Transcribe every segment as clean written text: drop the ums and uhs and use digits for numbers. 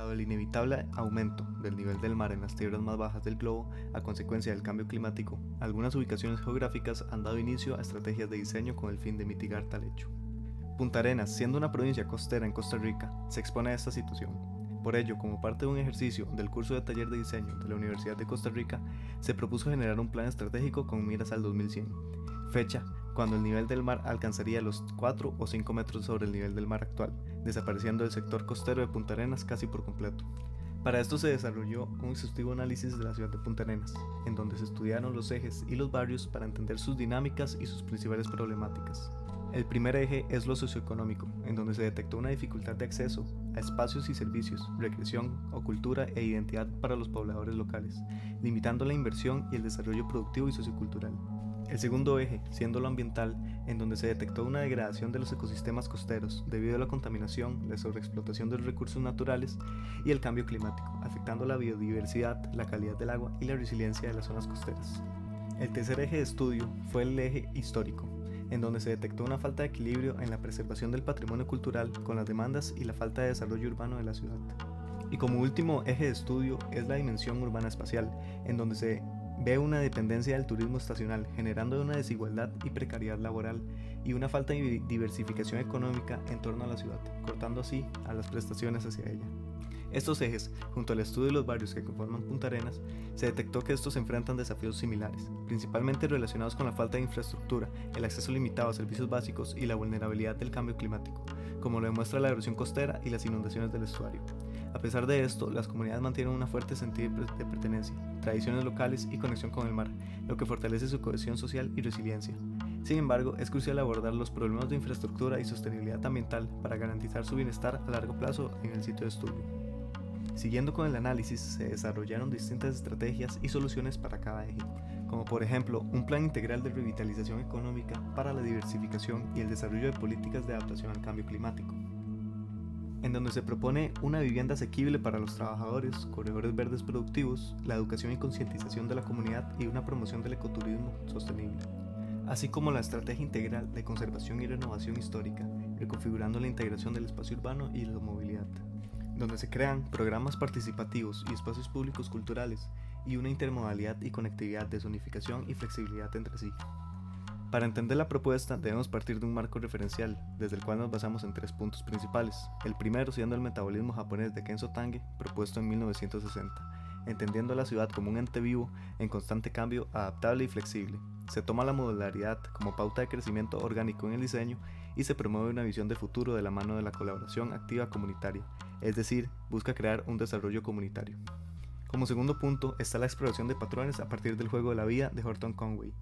Dado el inevitable aumento del nivel del mar en las tierras más bajas del globo a consecuencia del cambio climático, algunas ubicaciones geográficas han dado inicio a estrategias de diseño con el fin de mitigar tal hecho. Punta Arenas, siendo una provincia costera en Costa Rica, se expone a esta situación. Por ello, como parte de un ejercicio del curso de taller de diseño de la Universidad de Costa Rica, se propuso generar un plan estratégico con miras al 2100, fecha cuando el nivel del mar alcanzaría los 4 o 5 metros sobre el nivel del mar actual, desapareciendo el sector costero de Punta Arenas casi por completo. Para esto se desarrolló un exhaustivo análisis de la ciudad de Punta Arenas, en donde se estudiaron los ejes y los barrios para entender sus dinámicas y sus principales problemáticas. El primer eje es lo socioeconómico, en donde se detectó una dificultad de acceso a espacios y servicios, recreación o cultura e identidad para los pobladores locales, limitando la inversión y el desarrollo productivo y sociocultural. El segundo eje, siendo lo ambiental, en donde se detectó una degradación de los ecosistemas costeros debido a la contaminación, la sobreexplotación de los recursos naturales y el cambio climático, afectando la biodiversidad, la calidad del agua y la resiliencia de las zonas costeras. El tercer eje de estudio fue el eje histórico, en donde se detectó una falta de equilibrio en la preservación del patrimonio cultural con las demandas y la falta de desarrollo urbano de la ciudad. Y como último eje de estudio es la dimensión urbana espacial, en donde se ve una dependencia del turismo estacional, generando una desigualdad y precariedad laboral y una falta de diversificación económica en torno a la ciudad, cortando así a las prestaciones hacia ella. Estos ejes, junto al estudio de los barrios que conforman Punta Arenas, se detectó que estos enfrentan desafíos similares, principalmente relacionados con la falta de infraestructura, el acceso limitado a servicios básicos y la vulnerabilidad del cambio climático, como lo demuestra la erosión costera y las inundaciones del estuario. A pesar de esto, las comunidades mantienen un fuerte sentido de pertenencia, tradiciones locales y conexión con el mar, lo que fortalece su cohesión social y resiliencia. Sin embargo, es crucial abordar los problemas de infraestructura y sostenibilidad ambiental para garantizar su bienestar a largo plazo en el sitio de estudio. Siguiendo con el análisis, se desarrollaron distintas estrategias y soluciones para cada eje, como por ejemplo un plan integral de revitalización económica para la diversificación y el desarrollo de políticas de adaptación al cambio climático, en donde se propone una vivienda asequible para los trabajadores, corredores verdes productivos, la educación y concientización de la comunidad y una promoción del ecoturismo sostenible, así como la estrategia integral de conservación y renovación histórica, reconfigurando la integración del espacio urbano y la movilidad, donde se crean programas participativos y espacios públicos culturales y una intermodalidad y conectividad de zonificación y flexibilidad entre sí. Para entender la propuesta debemos partir de un marco referencial, desde el cual nos basamos en 3 puntos principales, el primero siendo el metabolismo japonés de Kenzo Tange, propuesto en 1960, entendiendo a la ciudad como un ente vivo en constante cambio, adaptable y flexible. Se toma la modularidad como pauta de crecimiento orgánico en el diseño y se promueve una visión de futuro de la mano de la colaboración activa comunitaria, es decir, busca crear un desarrollo comunitario. Como segundo punto está la exploración de patrones a partir del juego de la vida de Horton Conway,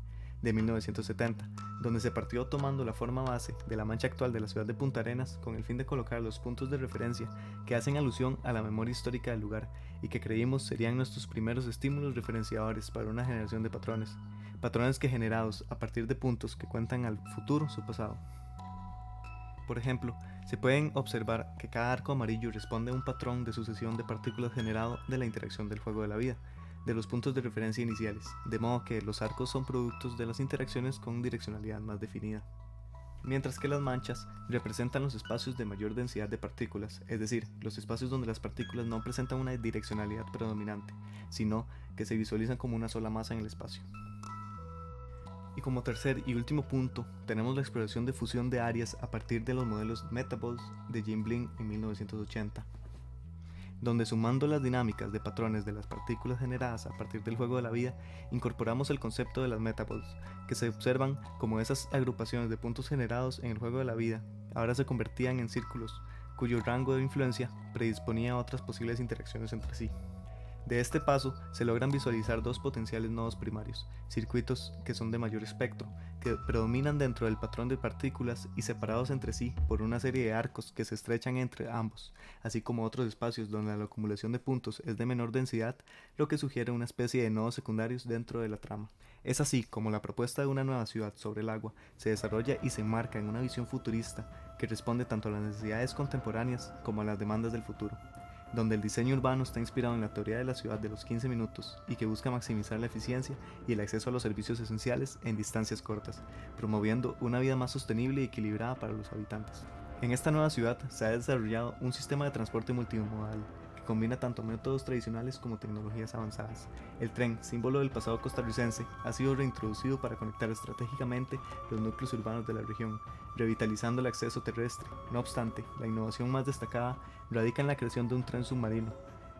de 1970, donde se partió tomando la forma base de la mancha actual de la ciudad de Punta Arenas con el fin de colocar los puntos de referencia que hacen alusión a la memoria histórica del lugar y que creímos serían nuestros primeros estímulos referenciadores para una generación de patrones, patrones que generados a partir de puntos que cuentan al futuro su pasado. Por ejemplo, se pueden observar que cada arco amarillo responde a un patrón de sucesión de partículas generado de la interacción del juego de la vida, de los puntos de referencia iniciales, de modo que los arcos son productos de las interacciones con direccionalidad más definida. Mientras que las manchas representan los espacios de mayor densidad de partículas, es decir, los espacios donde las partículas no presentan una direccionalidad predominante, sino que se visualizan como una sola masa en el espacio. Y como tercer y último punto, tenemos la exploración de fusión de áreas a partir de los modelos Metabolz de Jim Blin en 1980, donde sumando las dinámicas de patrones de las partículas generadas a partir del juego de la vida, incorporamos el concepto de las Metabolz, que se observan como esas agrupaciones de puntos generados en el juego de la vida, ahora se convertían en círculos, cuyo rango de influencia predisponía a otras posibles interacciones entre sí. De este paso se logran visualizar 2 potenciales nodos primarios, circuitos que son de mayor espectro, que predominan dentro del patrón de partículas y separados entre sí por una serie de arcos que se estrechan entre ambos, así como otros espacios donde la acumulación de puntos es de menor densidad, lo que sugiere una especie de nodos secundarios dentro de la trama. Es así como la propuesta de una nueva ciudad sobre el agua se desarrolla y se enmarca en una visión futurista que responde tanto a las necesidades contemporáneas como a las demandas del futuro, donde el diseño urbano está inspirado en la teoría de la ciudad de los 15 minutos y que busca maximizar la eficiencia y el acceso a los servicios esenciales en distancias cortas, promoviendo una vida más sostenible y equilibrada para los habitantes. En esta nueva ciudad se ha desarrollado un sistema de transporte multimodal que combina tanto métodos tradicionales como tecnologías avanzadas. El tren, símbolo del pasado costarricense, ha sido reintroducido para conectar estratégicamente los núcleos urbanos de la región, revitalizando el acceso terrestre. No obstante, la innovación más destacada radica en la creación de un tren submarino,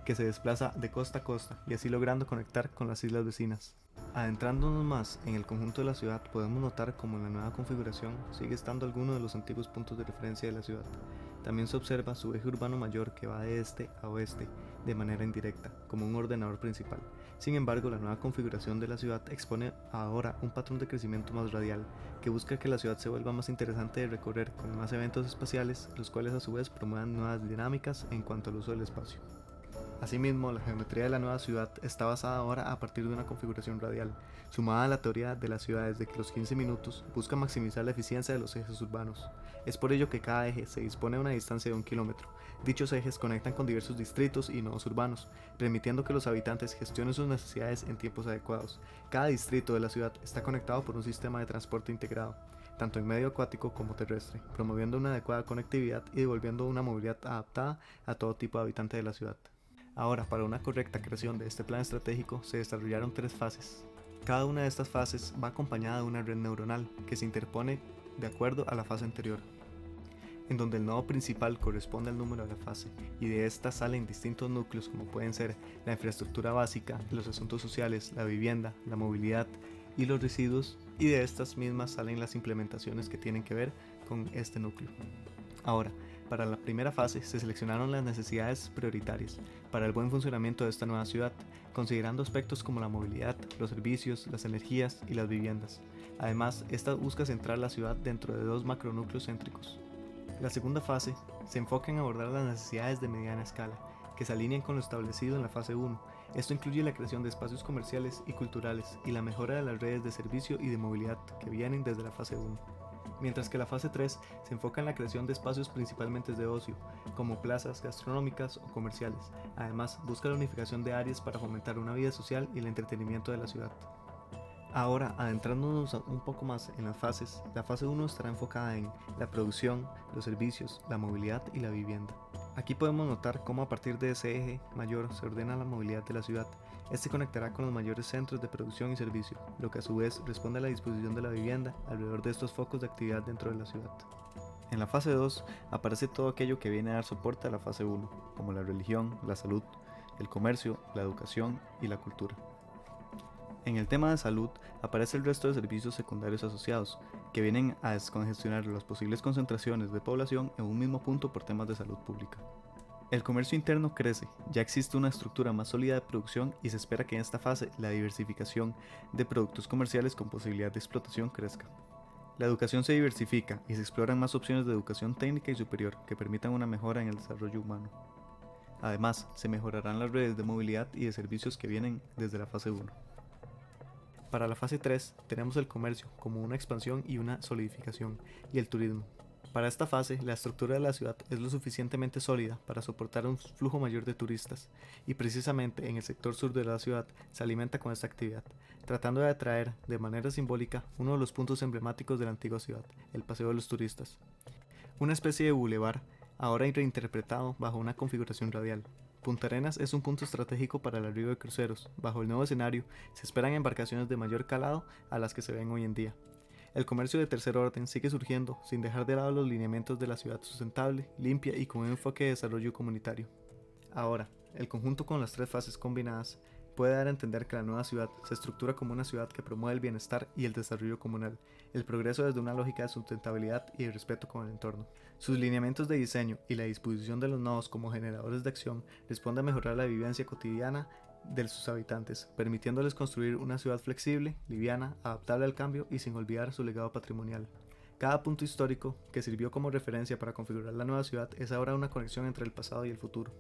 que se desplaza de costa a costa y así logrando conectar con las islas vecinas. Adentrándonos más en el conjunto de la ciudad, podemos notar cómo en la nueva configuración sigue estando alguno de los antiguos puntos de referencia de la ciudad. También se observa su eje urbano mayor que va de este a oeste de manera indirecta, como un ordenador principal. Sin embargo, la nueva configuración de la ciudad expone ahora un patrón de crecimiento más radial, que busca que la ciudad se vuelva más interesante de recorrer con más eventos espaciales, los cuales a su vez promuevan nuevas dinámicas en cuanto al uso del espacio. Asimismo, la geometría de la nueva ciudad está basada ahora a partir de una configuración radial, sumada a la teoría de las ciudades de que los 15 minutos busca maximizar la eficiencia de los ejes urbanos. Es por ello que cada eje se dispone a una distancia de 1 kilómetro. Dichos ejes conectan con diversos distritos y nodos urbanos, permitiendo que los habitantes gestionen sus necesidades en tiempos adecuados. Cada distrito de la ciudad está conectado por un sistema de transporte integrado, tanto en medio acuático como terrestre, promoviendo una adecuada conectividad y devolviendo una movilidad adaptada a todo tipo de habitante de la ciudad. Ahora, para una correcta creación de este plan estratégico se desarrollaron 3 fases. Cada una de estas fases va acompañada de una red neuronal que se interpone de acuerdo a la fase anterior, en donde el nodo principal corresponde al número de la fase, y de esta salen distintos núcleos como pueden ser la infraestructura básica, los asuntos sociales, la vivienda, la movilidad y los residuos, y de estas mismas salen las implementaciones que tienen que ver con este núcleo. Ahora, para la primera fase se seleccionaron las necesidades prioritarias para el buen funcionamiento de esta nueva ciudad, considerando aspectos como la movilidad, los servicios, las energías y las viviendas. Además, esta busca centrar la ciudad dentro de 2 macronúcleos céntricos. La segunda fase se enfoca en abordar las necesidades de mediana escala, que se alinean con lo establecido en la fase 1. Esto incluye la creación de espacios comerciales y culturales y la mejora de las redes de servicio y de movilidad que vienen desde la fase 1. Mientras que la fase 3 se enfoca en la creación de espacios principalmente de ocio, como plazas gastronómicas o comerciales. Además, busca la unificación de áreas para fomentar una vida social y el entretenimiento de la ciudad. Ahora, adentrándonos un poco más en las fases, la fase 1 estará enfocada en la producción, los servicios, la movilidad y la vivienda. Aquí podemos notar cómo a partir de ese eje mayor se ordena la movilidad de la ciudad. Este conectará con los mayores centros de producción y servicio, lo que a su vez responde a la disposición de la vivienda alrededor de estos focos de actividad dentro de la ciudad. En la fase 2 aparece todo aquello que viene a dar soporte a la fase 1, como la religión, la salud, el comercio, la educación y la cultura. En el tema de salud aparece el resto de servicios secundarios asociados, que vienen a descongestionar las posibles concentraciones de población en un mismo punto por temas de salud pública. El comercio interno crece, ya existe una estructura más sólida de producción y se espera que en esta fase la diversificación de productos comerciales con posibilidad de explotación crezca. La educación se diversifica y se exploran más opciones de educación técnica y superior que permitan una mejora en el desarrollo humano. Además, se mejorarán las redes de movilidad y de servicios que vienen desde la fase 1. Para la fase 3 tenemos el comercio como una expansión y una solidificación, y el turismo. Para esta fase, la estructura de la ciudad es lo suficientemente sólida para soportar un flujo mayor de turistas, y precisamente en el sector sur de la ciudad se alimenta con esta actividad, tratando de atraer de manera simbólica uno de los puntos emblemáticos de la antigua ciudad, el Paseo de los Turistas. Una especie de bulevar, ahora reinterpretado bajo una configuración radial. Punta Arenas es un punto estratégico para el arribo de cruceros. Bajo el nuevo escenario, se esperan embarcaciones de mayor calado a las que se ven hoy en día. El comercio de tercer orden sigue surgiendo, sin dejar de lado los lineamientos de la ciudad sustentable, limpia y con un enfoque de desarrollo comunitario. Ahora, el conjunto con las 3 fases combinadas puede dar a entender que la nueva ciudad se estructura como una ciudad que promueve el bienestar y el desarrollo comunal, el progreso desde una lógica de sustentabilidad y de respeto con el entorno. Sus lineamientos de diseño y la disposición de los nodos como generadores de acción responden a mejorar la vivencia cotidiana de sus habitantes, permitiéndoles construir una ciudad flexible, liviana, adaptable al cambio y sin olvidar su legado patrimonial. Cada punto histórico que sirvió como referencia para configurar la nueva ciudad es ahora una conexión entre el pasado y el futuro.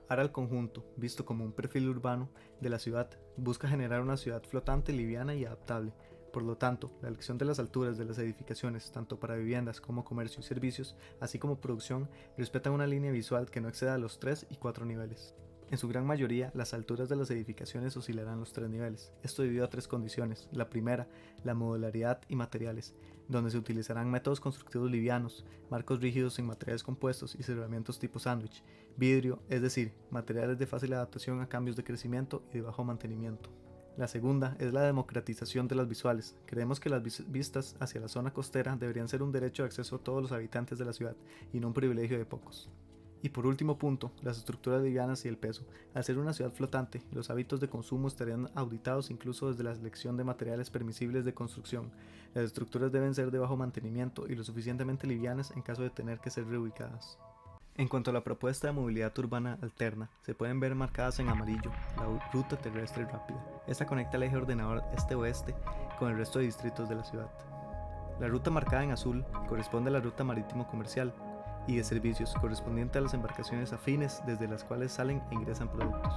Ahora el conjunto, visto como un perfil urbano de la ciudad, busca generar una ciudad flotante, liviana y adaptable. Por lo tanto, la elección de las alturas de las edificaciones, tanto para viviendas como comercio y servicios, así como producción, respetan una línea visual que no exceda los 3 y 4 niveles. En su gran mayoría, las alturas de las edificaciones oscilarán los 3 niveles, esto debido a 3 condiciones. La primera, la modularidad y materiales, donde se utilizarán métodos constructivos livianos, marcos rígidos en materiales compuestos y cerramientos tipo sándwich, vidrio, es decir, materiales de fácil adaptación a cambios de crecimiento y de bajo mantenimiento. La segunda es la democratización de las visuales. Creemos que las vistas hacia la zona costera deberían ser un derecho de acceso a todos los habitantes de la ciudad y no un privilegio de pocos. Y por último punto, las estructuras livianas y el peso. Al ser una ciudad flotante, los hábitos de consumo estarían auditados incluso desde la selección de materiales permisibles de construcción. Las estructuras deben ser de bajo mantenimiento y lo suficientemente livianas en caso de tener que ser reubicadas. En cuanto a la propuesta de movilidad urbana alterna, se pueden ver marcadas en amarillo la ruta terrestre rápida. Esta conecta el eje ordenador este-oeste con el resto de distritos de la ciudad. La ruta marcada en azul corresponde a la ruta marítimo comercial y de servicios correspondiente a las embarcaciones afines desde las cuales salen e ingresan productos.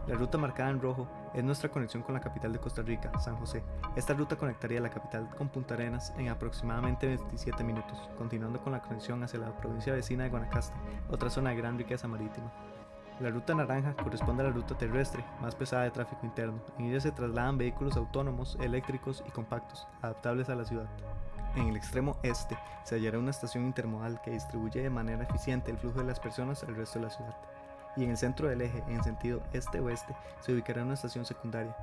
La ruta marcada en rojo es nuestra conexión con la capital de Costa Rica, San José. Esta ruta conectaría la capital con Punta Arenas en aproximadamente 27 minutos, continuando con la conexión hacia la provincia vecina de Guanacaste, otra zona de gran riqueza marítima. La ruta naranja corresponde a la ruta terrestre, más pesada de tráfico interno. En ella se trasladan vehículos autónomos, eléctricos y compactos, adaptables a la ciudad. En el extremo este se hallará una estación intermodal que distribuye de manera eficiente el flujo de las personas al resto de la ciudad. Y en el centro del eje, en sentido este-oeste, se ubicará una estación secundaria.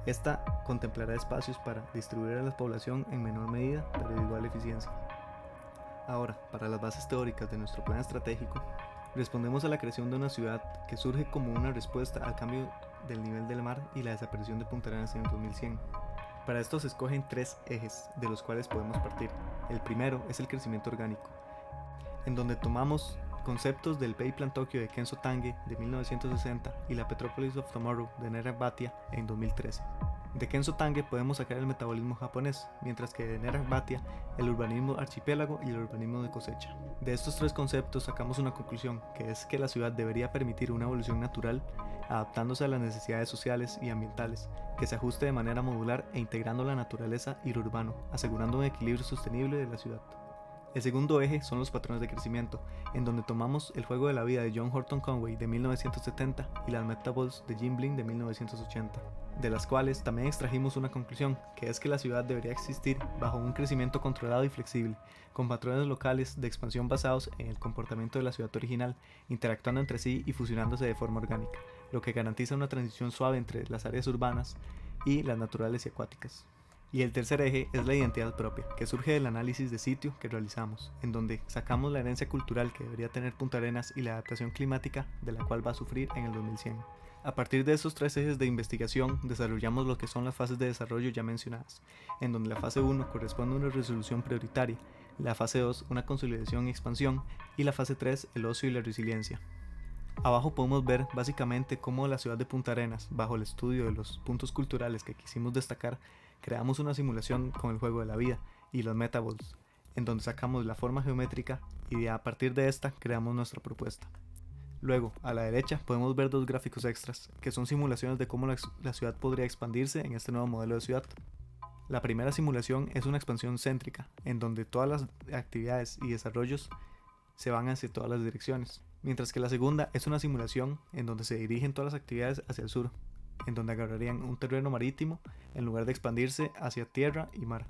Esta contemplará espacios para distribuir a la población en menor medida, pero de igual eficiencia. Ahora, para las bases teóricas de nuestro plan estratégico, respondemos a la creación de una ciudad que surge como una respuesta al cambio del nivel del mar y la desaparición de Punta Arenas en el 2100. Para esto se escogen 3 ejes de los cuales podemos partir. El primero es el crecimiento orgánico, en donde tomamos conceptos del Bay Plan Tokyo de Kenzo Tange de 1960 y la Petropolis of Tomorrow de Nerak Bhatia en 2013. De Kenzo Tange podemos sacar el metabolismo japonés, mientras que de Nerak Bhatia el urbanismo archipiélago y el urbanismo de cosecha. De estos 3 conceptos sacamos una conclusión, que es que la ciudad debería permitir una evolución natural, adaptándose a las necesidades sociales y ambientales, que se ajuste de manera modular e integrando la naturaleza y lo urbano, asegurando un equilibrio sostenible de la ciudad. El segundo eje son los patrones de crecimiento, en donde tomamos El juego de la vida de John Horton Conway de 1970 y las Metabols de Jim Blin de 1980, de las cuales también extrajimos una conclusión, que es que la ciudad debería existir bajo un crecimiento controlado y flexible, con patrones locales de expansión basados en el comportamiento de la ciudad original, interactuando entre sí y fusionándose de forma orgánica, lo que garantiza una transición suave entre las áreas urbanas y las naturales y acuáticas. Y el tercer eje es la identidad propia, que surge del análisis de sitio que realizamos, en donde sacamos la herencia cultural que debería tener Punta Arenas y la adaptación climática de la cual va a sufrir en el 2100. A partir de estos 3 ejes de investigación, desarrollamos lo que son las fases de desarrollo ya mencionadas, en donde la fase 1 corresponde a una resolución prioritaria, la fase 2 una consolidación y expansión, y la fase 3 el ocio y la resiliencia. Abajo podemos ver básicamente cómo la ciudad de Punta Arenas, bajo el estudio de los puntos culturales que quisimos destacar, creamos una simulación con el juego de la vida y los Metabols, en donde sacamos la forma geométrica y a partir de esta creamos nuestra propuesta. Luego, a la derecha podemos ver 2 gráficos extras, que son simulaciones de cómo la ciudad podría expandirse en este nuevo modelo de ciudad. La primera simulación es una expansión céntrica, en donde todas las actividades y desarrollos se van hacia todas las direcciones, mientras que la segunda es una simulación en donde se dirigen todas las actividades hacia el sur, en donde agarrarían un terreno marítimo en lugar de expandirse hacia tierra y mar.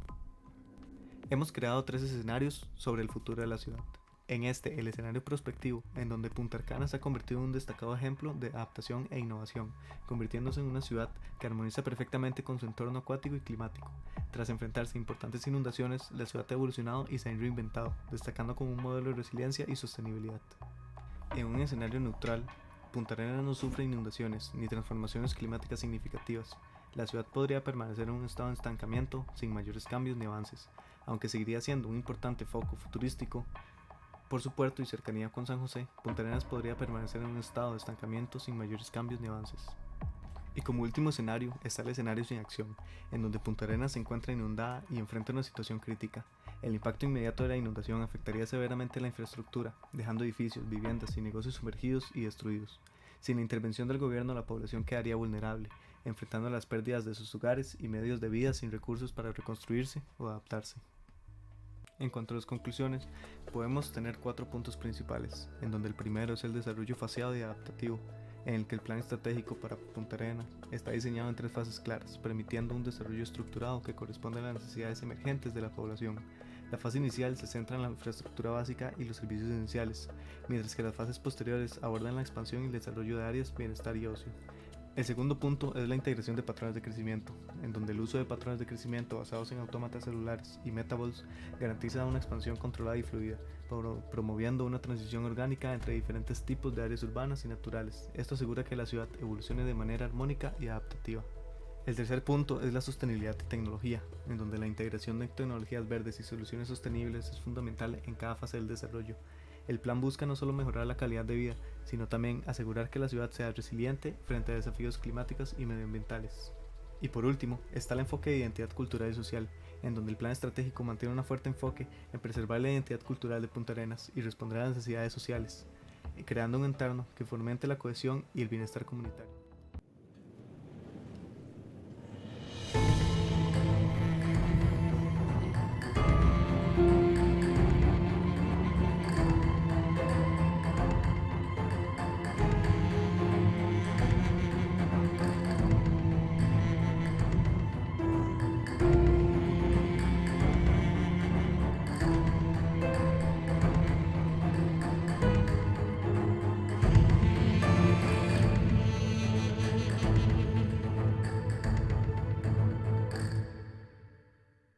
Hemos creado 3 escenarios sobre el futuro de la ciudad. En este, el escenario prospectivo, en donde Punta Arcana se ha convertido en un destacado ejemplo de adaptación e innovación, convirtiéndose en una ciudad que armoniza perfectamente con su entorno acuático y climático. Tras enfrentarse a importantes inundaciones, la ciudad ha evolucionado y se ha reinventado, destacando como un modelo de resiliencia y sostenibilidad. En un escenario neutral, Punta Arenas no sufre inundaciones ni transformaciones climáticas significativas. La ciudad podría permanecer en un estado de estancamiento sin mayores cambios ni avances, aunque seguiría siendo un importante foco futurístico. Por su puerto y cercanía con San José, Punta Arenas podría permanecer en un estado de estancamiento sin mayores cambios ni avances. Y como último escenario está el escenario sin acción, en donde Punta Arenas se encuentra inundada y enfrenta una situación crítica. El impacto inmediato de la inundación afectaría severamente la infraestructura, dejando edificios, viviendas y negocios sumergidos y destruidos. Sin la intervención del gobierno, la población quedaría vulnerable, enfrentando las pérdidas de sus hogares y medios de vida sin recursos para reconstruirse o adaptarse. En cuanto a las conclusiones, podemos tener 4 puntos principales, en donde el primero es el desarrollo faseado y adaptativo, en el que el plan estratégico para Punta Arenas está diseñado en 3 fases claras, permitiendo un desarrollo estructurado que corresponde a las necesidades emergentes de la población. La fase inicial se centra en la infraestructura básica y los servicios esenciales, mientras que las fases posteriores abordan la expansión y el desarrollo de áreas, bienestar y ocio. El segundo punto es la integración de patrones de crecimiento, en donde el uso de patrones de crecimiento basados en autómatas celulares y metabots garantiza una expansión controlada y fluida, promoviendo una transición orgánica entre diferentes tipos de áreas urbanas y naturales. Esto asegura que la ciudad evolucione de manera armónica y adaptativa. El tercer punto es la sostenibilidad y tecnología, en donde la integración de tecnologías verdes y soluciones sostenibles es fundamental en cada fase del desarrollo. El plan busca no solo mejorar la calidad de vida, sino también asegurar que la ciudad sea resiliente frente a desafíos climáticos y medioambientales. Y por último, está el enfoque de identidad cultural y social, en donde el plan estratégico mantiene un fuerte enfoque en preservar la identidad cultural de Punta Arenas y responder a las necesidades sociales, creando un entorno que fomente la cohesión y el bienestar comunitario.